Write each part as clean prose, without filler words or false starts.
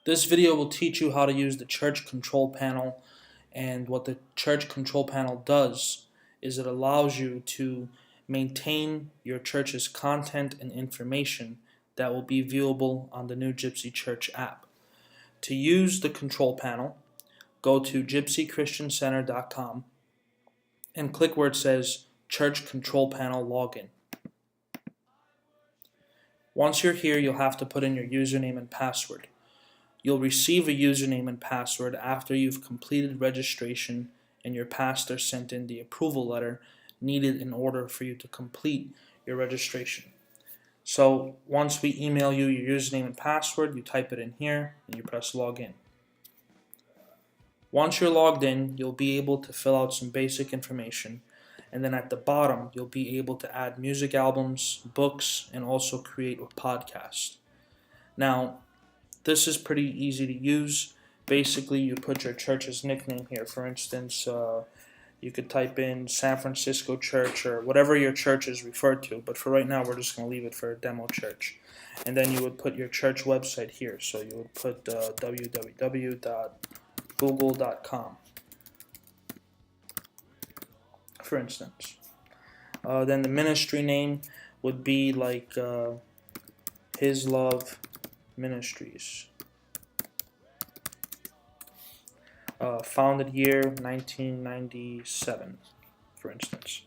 This video will teach you how to use the church control panel, and what the church control panel does is it allows you to maintain your church's content and information that will be viewable on the new GypsyChurch app. To use the control panel, go to gypsychristiancenter.com and click where it says Church Control Panel Login. Once you're here, you'll have to put in your username and password. You'll receive a username and password after you've completed registration and your pastor sent in the approval letter needed in order for you to complete your registration. So once we email you your username and password, you type it in here and you press login. Once you're logged in, you'll be able to fill out some basic information, and then at the bottom you'll be able to add music albums, books, and also create a podcast. Now, this is pretty easy to use. Basically, you put your church's nickname here. For instance, you could type in San Francisco Church or whatever your church is referred to, but for right now we're just going to leave it for Demo Church. And then you would put your church website here. So you would put www.google.com, for instance. Then the ministry name would be like His Love Ministries. Founded year 1997, for instance.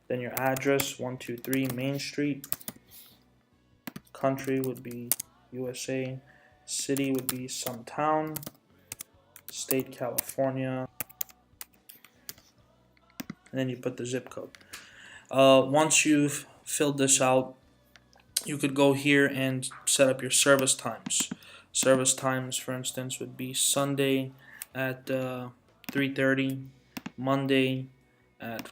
Then your address, 123 Main Street. Country would be USA. City would be some town. State, California. And then you put the zip code. Once you've filled this out, you could go here and set up your service times. Service times, for instance, would be Sunday at 3:30, Monday at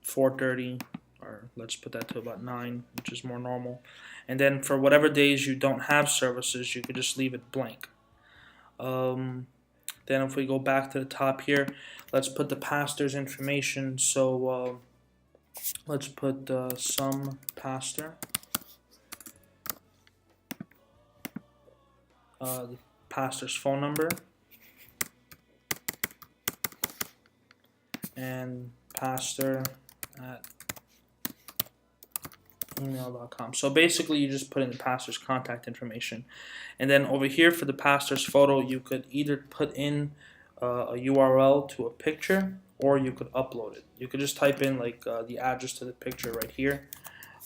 4:30, or let's put that to about 9, which is more normal. And then for whatever days you don't have services, you could just leave it blank. Then if we go back to the top here, let's put the pastor's information. So let's put some pastor. The pastor's phone number. And pastor at email.com. So basically you just put in the pastor's contact information. And then over here for the pastor's photo, you could either put in a URL to a picture, or you could upload it. You could just type in like the address to the picture right here.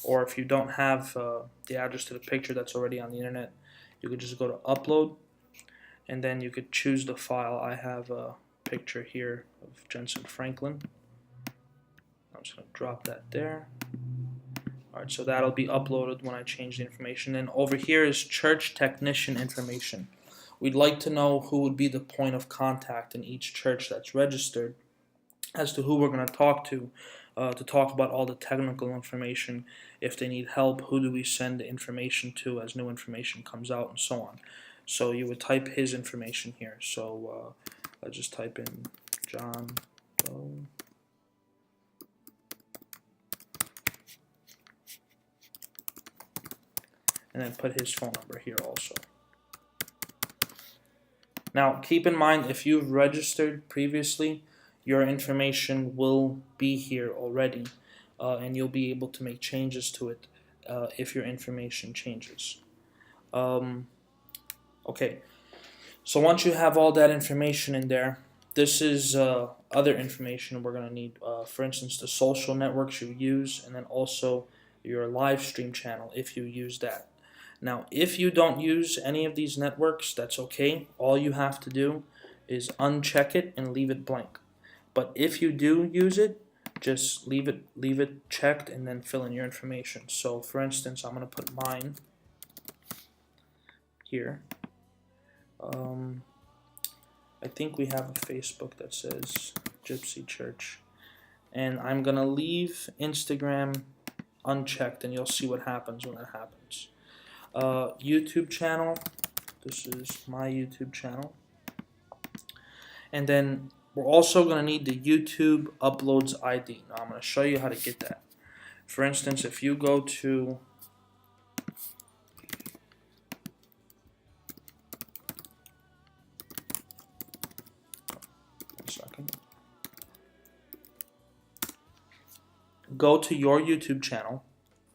Or if you don't have the address to the picture that's already on the internet, you could just go to upload, and then you could choose the file. I have a picture here of Jensen Franklin. I'm just going to drop that there. Alright, so that'll be uploaded when I change the information. And over here is church technician information. We'd like to know who would be the point of contact in each church that's registered, as to who we're going to talk about all the technical information. If they need help, who do we send the information to as new information comes out, and so on. So you would type his information here. So let's just type in John Doe. And then put his phone number here also. Now keep in mind, if you've registered previously, your information will be here already, and you'll be able to make changes to it if your information changes. Okay, so once you have all that information in there, this is other information we're going to need. For instance, the social networks you use, and then also your live stream channel if you use that. Now, if you don't use any of these networks, that's okay. All you have to do is uncheck it and leave it blank. But if you do use it, just leave it checked and then fill in your information. So for instance, I'm going to put mine here. I think we have a Facebook that says Gypsy Church. And I'm going to leave Instagram unchecked, and you'll see what happens when that happens. YouTube channel. This is my YouTube channel. And then we're also going to need the YouTube uploads ID. Now I'm going to show you how to get that. For instance, if you go to second. Go to your YouTube channel,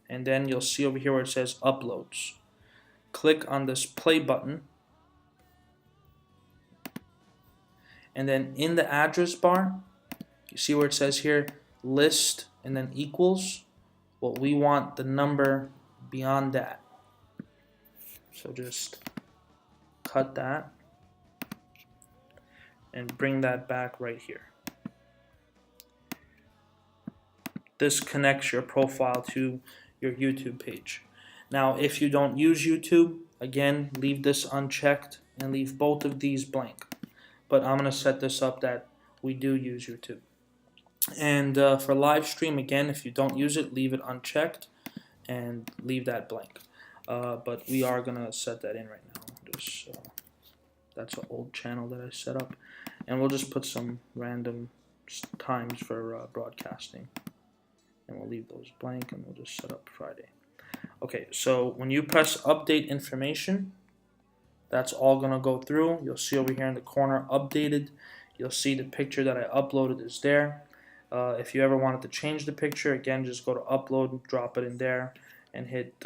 and then you'll see over here where it says uploads. Click on this play button, and then in the address bar, you see where it says here list and then equals. Well, we want the number beyond that. So just cut that and bring that back right here. This connects your profile to your YouTube page. Now, if you don't use YouTube, again, leave this unchecked and leave both of these blank. But I'm going to set this up that we do use YouTube. And for live stream, again, if you don't use it, leave it unchecked and leave that blank. But we are going to set that in right now. That's an old channel that I set up. And we'll just put some random times for broadcasting. And we'll leave those blank, and we'll just set up Friday. Okay, so when you press update information, that's all going to go through. You'll see over here in the corner, updated. You'll see the picture that I uploaded is there. If you ever wanted to change the picture, again, just go to upload, drop it in there, and hit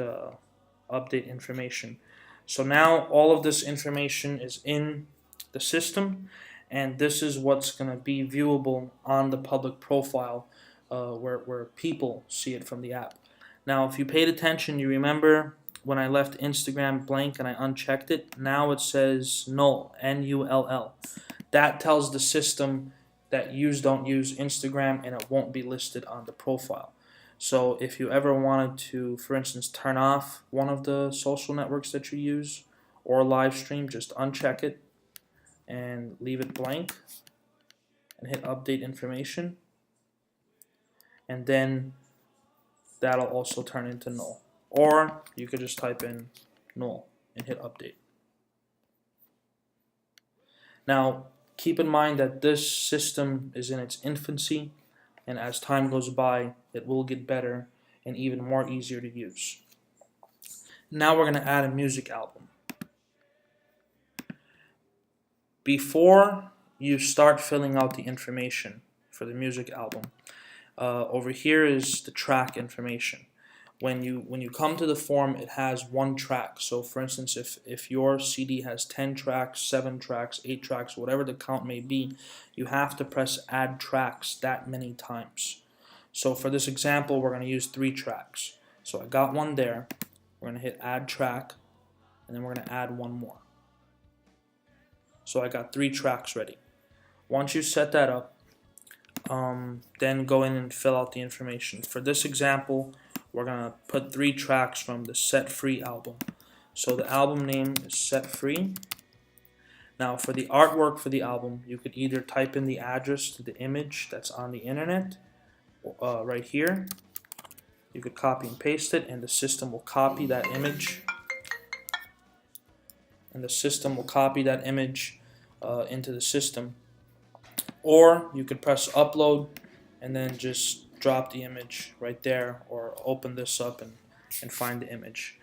update information. So now all of this information is in the system, and this is what's going to be viewable on the public profile where people see it from the app. Now, if you paid attention, you remember when I left Instagram blank and I unchecked it, now it says null, N-U-L-L. That tells the system that you don't use Instagram and it won't be listed on the profile. So if you ever wanted to, for instance, turn off one of the social networks that you use or live stream, just uncheck it and leave it blank and hit update information. And then that'll also turn into null. Or you could just type in null and hit update. Now, keep in mind that this system is in its infancy, and as time goes by, it will get better and even more easier to use. Now we're going to add a music album. Before you start filling out the information for the music album, over here is the track information. When you come to the form, it has one track. So for instance, if your CD has 10 tracks, 7 tracks, 8 tracks, whatever the count may be, you have to press add tracks that many times. So for this example, we're going to use 3 tracks. So I got one there. We're going to hit add track, and then we're going to add one more. So I got 3 tracks ready. Once you set that up, then go in and fill out the information. For this example, we're going to put 3 tracks from the Set Free album. So the album name is Set Free. Now for the artwork for the album, you could either type in the address to the image that's on the internet, right here. You could copy and paste it, and the system will copy that image. And the system will copy that image into the system. Or you could press upload and then just drop the image right there, or open this up and find the image.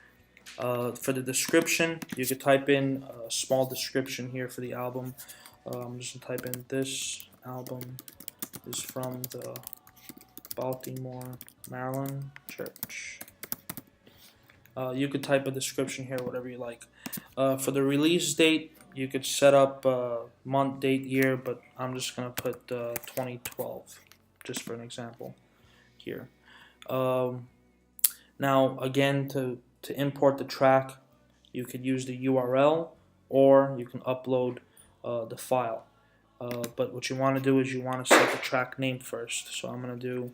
For the description, you could type in a small description here for the album. I'm just going to type in this album is from the Baltimore, Maryland church. You could type a description here, whatever you like. For the release date, you could set up month, date, year, but I'm just going to put 2012, just for an example here. Now, again, to import the track, you could use the URL, or you can upload the file. But what you want to do is you want to set the track name first. So I'm going to do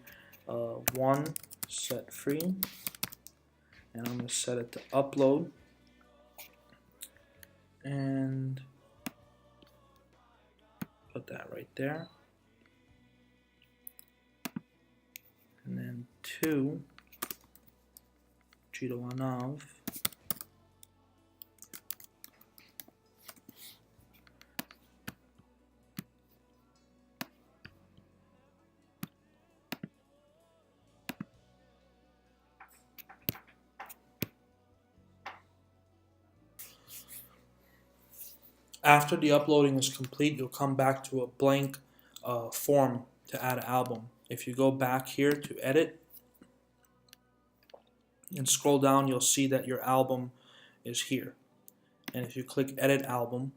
one set free, and I'm going to set it to upload. And put that right there. And then 2, G1 of. After the uploading is complete, you'll come back to a blank form to add an album. If you go back here to edit and scroll down, you'll see that your album is here. And if you click edit album,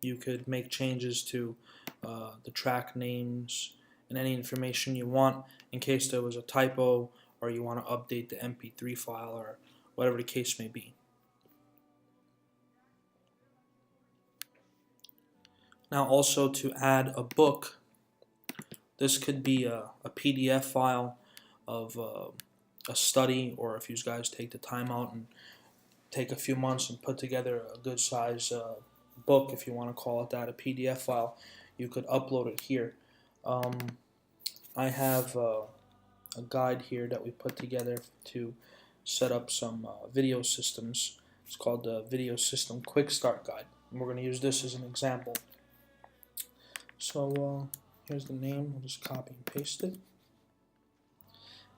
you could make changes to the track names and any information you want in case there was a typo or you want to update the MP3 file or whatever the case may be. Now also to add a book, this could be a PDF file of a study, or if you guys take the time out and take a few months and put together a good size book, if you want to call it that, a PDF file, you could upload it here. I have a guide here that we put together to set up some video systems. It's called the Video System Quick Start Guide. And we're going to use this as an example. So here's the name. We'll just copy and paste it.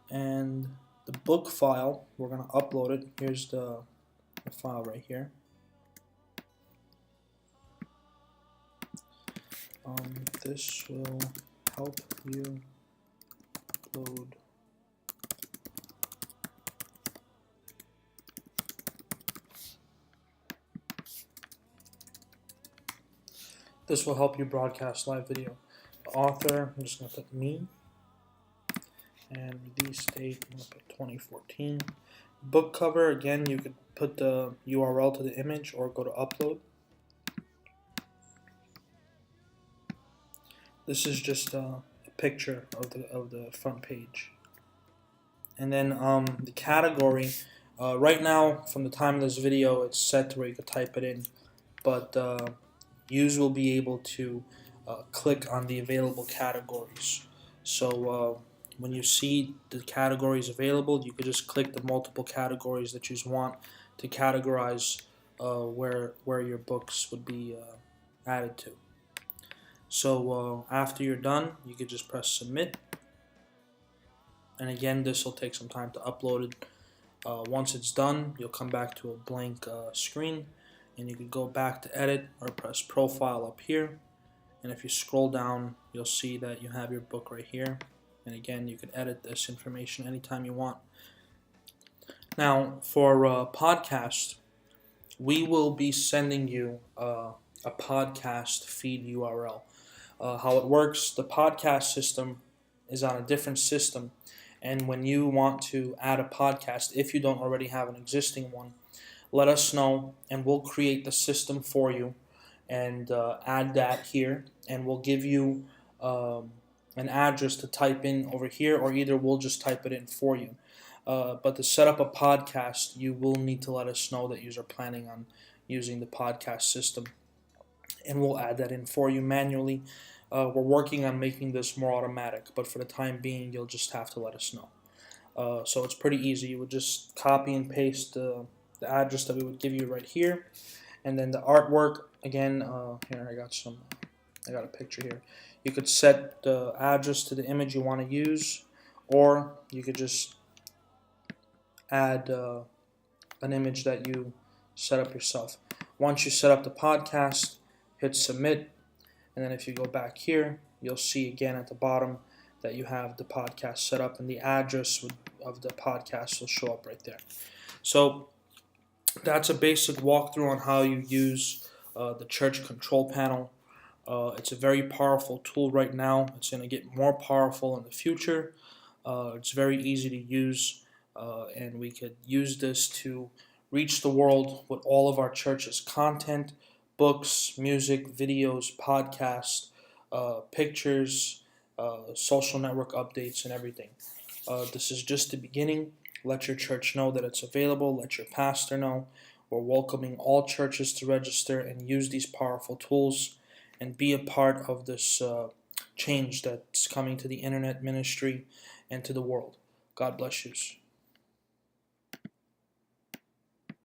And the book file, we're going to upload it. Here's the file right here. This will help you load This will help you broadcast live video. The author, I'm just going to put me, and release date, I'm going to put 2014. Book cover, again, you could put the URL to the image or go to upload. This is just a picture of the front page. And then the category, right now from the time of this video it's set to where you can type it in, but you will be able to click on the available categories. So when you see the categories available, you could just click the multiple categories that you want to categorize where your books would be added to. So after you're done, you could just press submit, and again this will take some time to upload it. Once it's done, you'll come back to a blank screen, and you can go back to edit or press profile up here, and if you scroll down you'll see that you have your book right here, and again you can edit this information anytime you want. Now for podcast, we will be sending you a podcast feed URL. How it works, the podcast system is on a different system, and when you want to add a podcast, if you don't already have an existing one, let us know and we'll create the system for you and add that here, and we'll give you an address to type in over here, or either we'll just type it in for you. But to set up a podcast, you will need to let us know that you are planning on using the podcast system, and we'll add that in for you manually. We're working on making this more automatic, but for the time being you'll just have to let us know. So it's pretty easy. You would just copy and paste the address that we would give you right here, and then the artwork, again, here I got a picture here. You could set the address to the image you want to use, or you could just add an image that you set up yourself. Once you set up the podcast, hit submit, and then if you go back here, you'll see again at the bottom that you have the podcast set up, and the address of the podcast will show up right there. So that's a basic walkthrough on how you use the church control panel. It's a very powerful tool right now. It's going to get more powerful in the future. It's very easy to use, and we could use this to reach the world with all of our church's content, books, music, videos, podcasts, pictures, social network updates, and everything. This is just the beginning. Let your church know that it's available. Let your pastor know. We're welcoming all churches to register and use these powerful tools and be a part of this change that's coming to the internet ministry and to the world. God bless you.